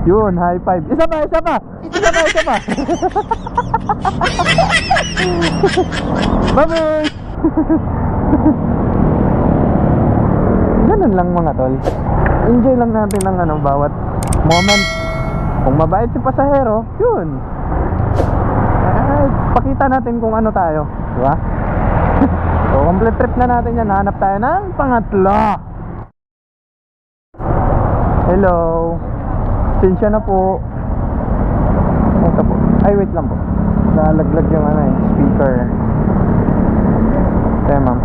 Yun, high five. Isa pa, isa pa. Isa pa, isa pa. Bye-bye. Ganun lang mga tol. Enjoy lang natin ang bawat moment. Kung mabait si pasahero, yun. Pakita natin kung ano tayo, di ba? So, complete trip na natin yan. Hanap tayo ng pangatlo. Hello. Sinsya na po. Ito po. Ay, wait lang po. Nalaglag yung speaker. Okay, ma'am.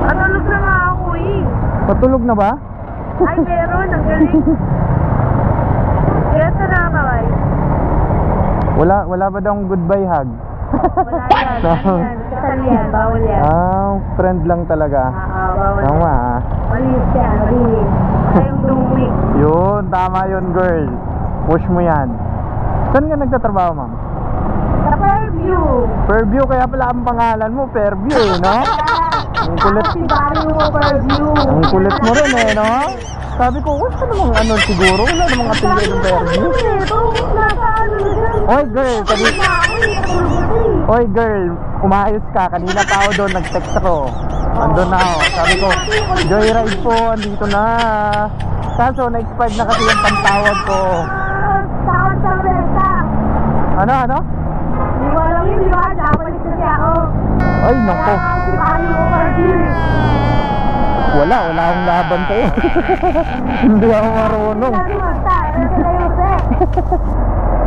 Natulog na nga ako eh. Patulog na ba? Ay, meron. Ang galing. Kaya sa nakakaway. Wala ba daw goodbye hug? Wala yan. Ano yan? Kasal yan. Bawal yan. Friend lang talaga. Bawal yan. Tama. Malinis yan. Malinis. Wala yung dumik. Yun, tama yun girl. Push mo yan. Saan ka nagtatrabaho, ma'am? Sa Fairview. Fairview, kaya pala ang pangalan mo, Fairview, no? Ang kulit. Si Barrio Fairview. Ang kulit mo rin no? Sabi ko, wala namang siguro. Wala namang atelier ng Fairview. Oy girl, Oy girl, umayos ka. Kanina pa ako doon, nag-text ako. Andun na ako. Sabi ko, joyride po, andito na. Kaso, na-expired na kasi yung pantawag ko. Takot sa renta. Ano? Di ko alam yun, di ba? Japanese kasi ako. Ay, nako. Si Barrio Fairview. Wala akong laban sa'yo. Hindi ako marunong. Sabi mo,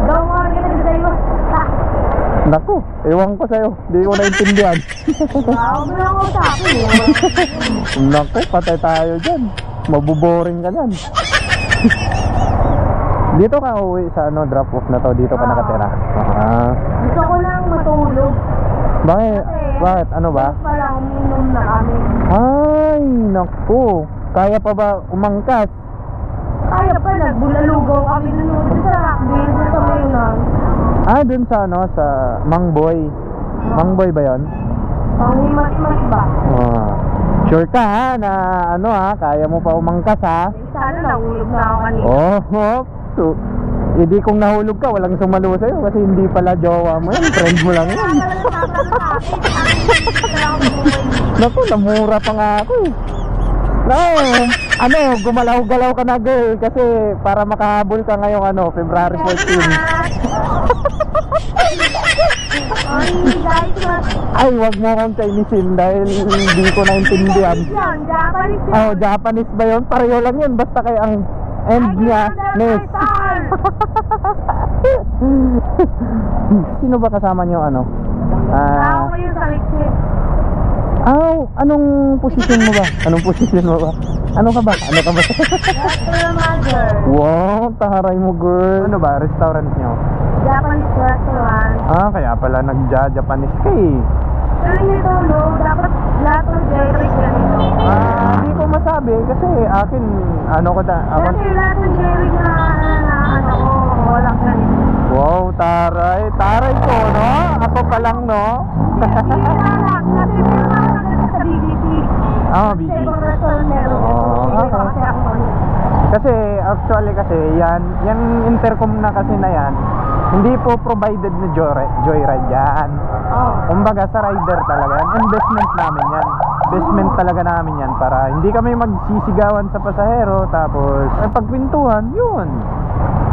Don't worry, Naku, ewan ko sa'yo. Hindi ko naintindihan. wow, mo lang ako sa akin. Naku, patay tayo dyan. Mabuboring ka dyan. Dito ka uwi sa drop off na to. Dito ka nakatira. Gusto ko lang matulog. Bakit? Bakit? Ano ba? Para uminom na kami. Ay, naku. Kaya pa ba umangkas? Kaya pa, nagbulalugaw kami dun sa Rockville, dun sa Mayunan. Dun sa sa Mangboy. Mangboy ba yon? Ang himat-himat ba? Sure ka ha na kaya mo pa umangkas ha? Sana nahulog na ako kanina. So, hindi kung nahulog ka, walang sumalo sa'yo kasi hindi pala jowa mo yan, friend mo lang yan. Naku, namura pa nga ako eh. Gumalaw-galaw ka na girl kasi para makahabol ka ngayong February 14. Ay, wag mo akong Chinesein dahil hindi ko naintindihan. Japanese. Japanese ba yun? Pareho lang yun, basta kay ang end niya, Nes. Sino ba kasama nyo Ako yung sa Lexus. Anong posisyon mo ba? Ano ka ba? Restaurant mother. Wow, taharay mo girl. Ano ba? Restaurant nyo? Japanese restaurant. Kaya pala nagja-Japanese ka eh. Pero nito, dapat lahat ng Jerry ganito. Hindi ko masabi kasi akin, Kasi lahat ng Jerry na walang ganito. Wow, taray. Taray ko, no? Ako pa lang, no? Hindi lang, kasi sa BGC. BG. Sa ibang restaurant meron. Kasi ako Kasi actually yan intercom na kasi na yan, hindi po provided na joyride yan. Kumbaga sa rider talaga yan, investment namin yan. Investment talaga namin yan para hindi kami magsisigawan sa pasahero tapos pagpintuhan, yun.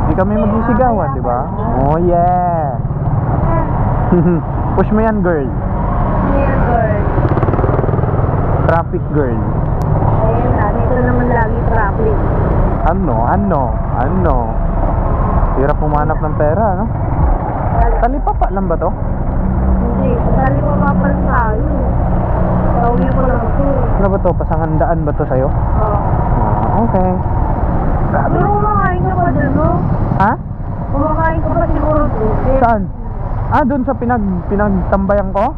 Hindi kami magsisigawan, di ba? Oh yeah. Push mo yan girl. Near girl. Traffic girl. Ayun na, dito naman lagi traffic. Ano? Hirap pumanap ng pera, no? Talipapa lang ba to? Hindi, dali pa mapal tayo. Pauwi ko lang ito. Ano ba to? Pasangandaan ba to sa'yo? Okay. Grabe. Pero kumakain ka pa dun, no? Ha? Kumakain ka pa siguro dun. Saan? Doon sa pinagtambayan ko?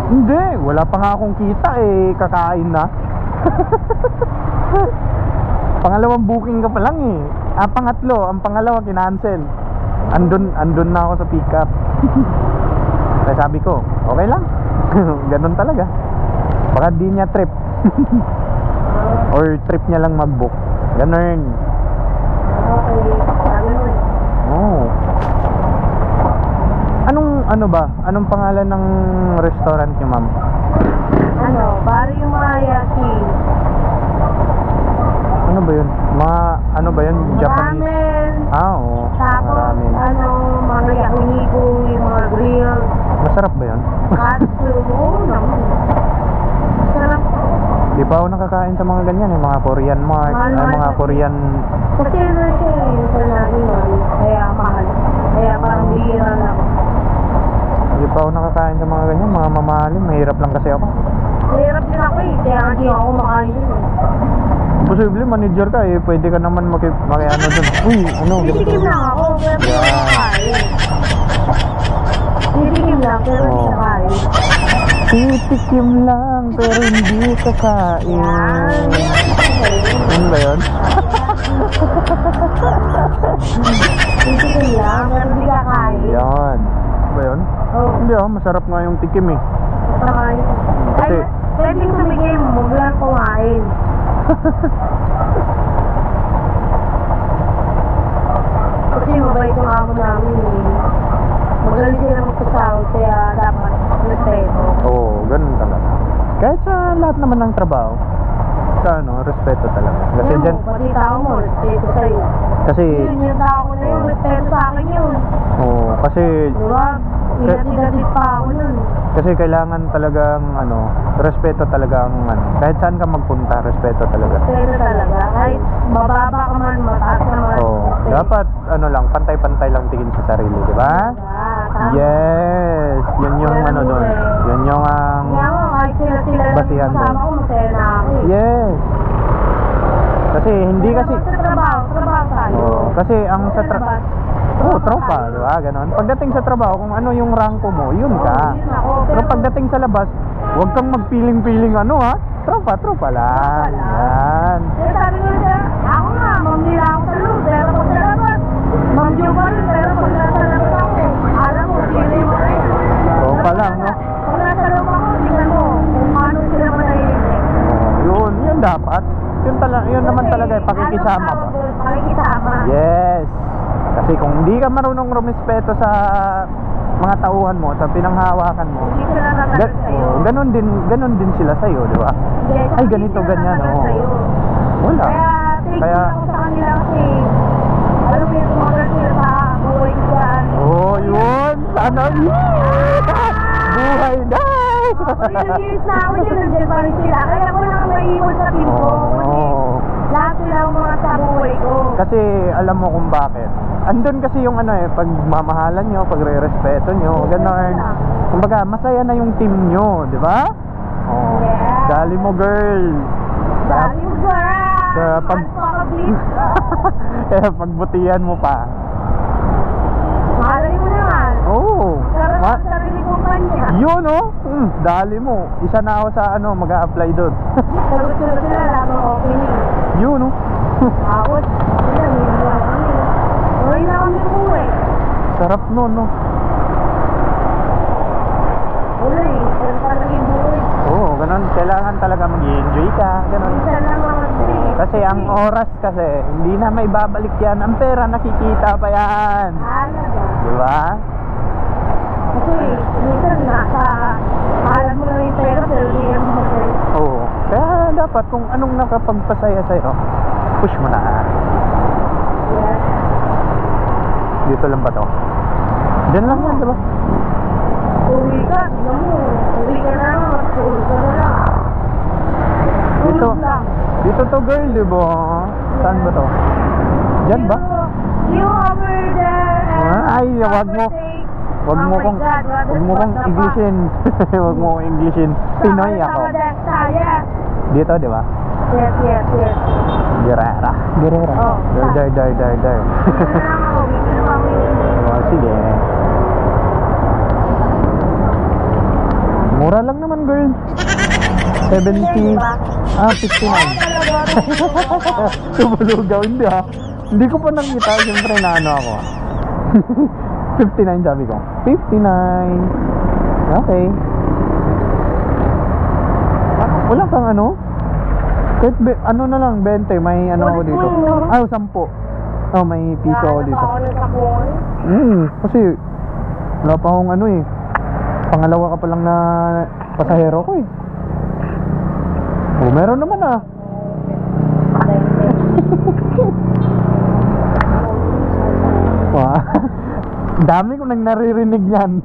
Hindi, wala pa nga akong kita eh, kakain na. Pangalawang booking ka pa lang eh. Pangatlo, ang pangalawa kinancel. Andun na ako sa pick up. Kaya sabi ko, okay lang. Ganun talaga. Baka di niya trip. Or trip niya lang mag-book. Ganun. Okay. Sabi mo. Oh. Ano ba? Anong pangalan ng restaurant niyo, ma'am? Barrio Mayashi. Ano ba yun? Ano ba yun? Japanese? Ramen. Oo. Tapos, Ramen. mga yakiniku, yung mga grill. Masarap ba yun? Katsu. Oo naman. Sarap. Di pa ako nakakain sa mga ganyan, yung mga Korean mart, mga Korean... Kasi ano siya yung sinabi mo. Kaya mahal. Kaya parang bihira lang. Di pa ako nakakain sa mga ganyan, mga mamahalin. Mahirap lang kasi ako. Mahirap din ako eh. Kaya hindi ako makain yun. Posible, manager ka eh. Pwede ka naman maki-ano dun. Uy, ano? Titikim lang ako. Pero hindi ako makain. Titikim lang. Pero hindi Oo. makain. Titikim lang, pero hindi kakain. Yan. Ano ba yun? Titikim lang. Pero hindi kakain. Yan. Ano ba yun? Oo. Hindi masarap nga yung tikim eh. Kakain. Ay, Kasi, pwede yung tumigim mo. Huwag lang kumain. Kasi mabait yung amo namin eh. Magaling sila magpasahod. Kaya dapat respeto. oo, ganun talaga. Kahit sa lahat naman ng trabaho, sa respeto talaga. Kasi Ayun, dyan, pati tao mo, respeto sa'yo. kasi, Yun, yung tao ko na yun, respeto sa akin yun. oo, kasi, Diba? Inatid-atid pa ako nun. kasi kailangan talagang, respeto talaga ang, kahit saan ka magpunta, respeto talaga. Respeto talaga. Kahit bababa ka man, mataas ka man. Oo, respeto. dapat, lang, pantay-pantay lang tingin sa sarili, di ba? Tama. Yes, yun yung doon. Yun yung ang Kaya nga, kahit sila lang basihan kasama doon. ko, masaya na ako eh. Yes. Kasi hindi Kaya kasi sa trabaho tayo. kasi ang sa labas, tropa, di ba? Ganon. Pagdating sa trabaho, kung ano yung ranko mo, yun ka. yun ako. Pero pagdating sa labas, huwag kang magpiling-piling ha. Tropa lang. Yan. Kaya sabi ko siya, ako nga, mamila ako sa loob, pero pag sa labas, mamdiyo pa rin, pero pag nasa labas ako, alam mo, sino yung mga yan. Tropa lang, no? Pag nasa loob ako, tingnan mo, kung paano sila manahimik. Yun dapat. Yun naman talaga, pakikisama ba? Pakikisama. Yes. Kasi kung hindi ka marunong rumispeto sa mga tauhan mo, sa pinanghawakan mo, Hindi sila natagal sa'yo. ganon din sila sa'yo, di ba? Yes, Ay, hindi ganito, sila ganyan, natagal oo. sa'yo. Wala. Kaya, thank Kaya, you ako sa kanila kasi, alam mo yung tumagal sila sa buhay ko dyan. yun. Sana, buhay na. Ilang years na ako yun, nandiyan pa rin sila. Kaya ako lang maiwan sa team ko. Kasi, lahat sila ang mga sa buhay ko. Kasi alam mo kung bakit. Andun kasi yung pagmamahalan nyo, pagre-respeto nyo, ganon. Kumbaga, masaya na yung team nyo, di ba? Oh. Yeah. Dali mo, girl. Dali mo ba? Kaya pag... Kaya pagbutihan mo pa. Mahalay mo naman. Oo. Karoon ang sarili kong kanya. Yun, dali mo. Isa na ako sa mag-a-apply doon. Sagot-sagot sila, labang opening. Yun, Tapos, yun, uwi na kami uwi. Sarap nun, no? Uwi, pero talaga yung buhay. Oo, ganun. Kailangan talaga mag-enjoy ka. Ganun. Minsan lang mga Kasi ang oras kasi, hindi na may babalik yan. Ang pera nakikita pa yan. Halaga. Di ba? Kasi, minsan nasa, alam mo lang yung pera, pero hindi mo masaya. Oo. Kaya dapat kung anong nakapagpasaya sa'yo, push mo na. Yes. Dito lang ba to? Diyan lang yan, di ba? Uwi ka, tignan mo. Uwi ka na, matulog ka na lang. Dito. Tulog lang. Dito to, girl, di ba? Saan ba to? Diyan ba? You over there. Ay, wag mo. Wag mo kong Englishin. Wag mo kong Englishin. Pinoy ako. Dito, di ba? Yes. Gerera. Oh, Der. Oh, sige. Mura lang naman, girl. 70. 59. Tubulugaw, hindi ha. Hindi ko pa nakita. Siyempre na ako. 59 sabi ko. 59. Okay. Wala kang Kahit ano na lang, 20, may ano ako dito. Ay, 10. Oh, may piso ako dito. Ako ng sakon. Kasi wala pa akong ano eh. Pangalawa ka pa lang na pasahero ko eh. Oh, meron naman ah. Wow. Dami kong nang naririnig yan.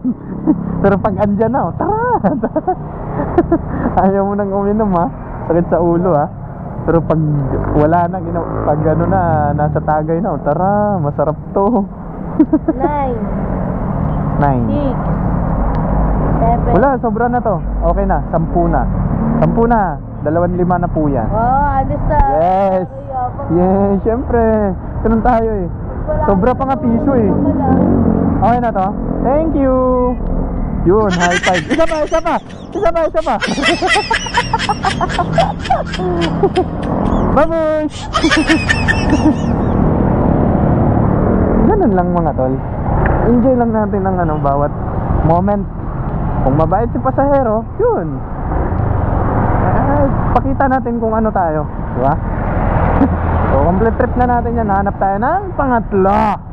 Pero pag andyan na, oh, tara. Ayaw mo nang uminom ha. Sakit sa ulo ha. Pero pag wala na, pag ano na, nasa Tagay na, oh, tara, masarap to. 9, 9. 6, 7. Wala, sobra na to. Okay na, 10 na. 10 na, 2.5 na po yan. Oh, alis na. Yes. Yes, syempre. Ganun tayo eh. Sobra pa nga piso eh. Okay na to? Thank you. Yun, high five. Isa pa. Babush! Ganun lang mga tol. Enjoy lang natin ang ano, bawat moment. Kung mabait si pasahero, yun. Pakita natin kung ano tayo. Diba? So, complete trip na natin yan. Hanap tayo ng pangatlo.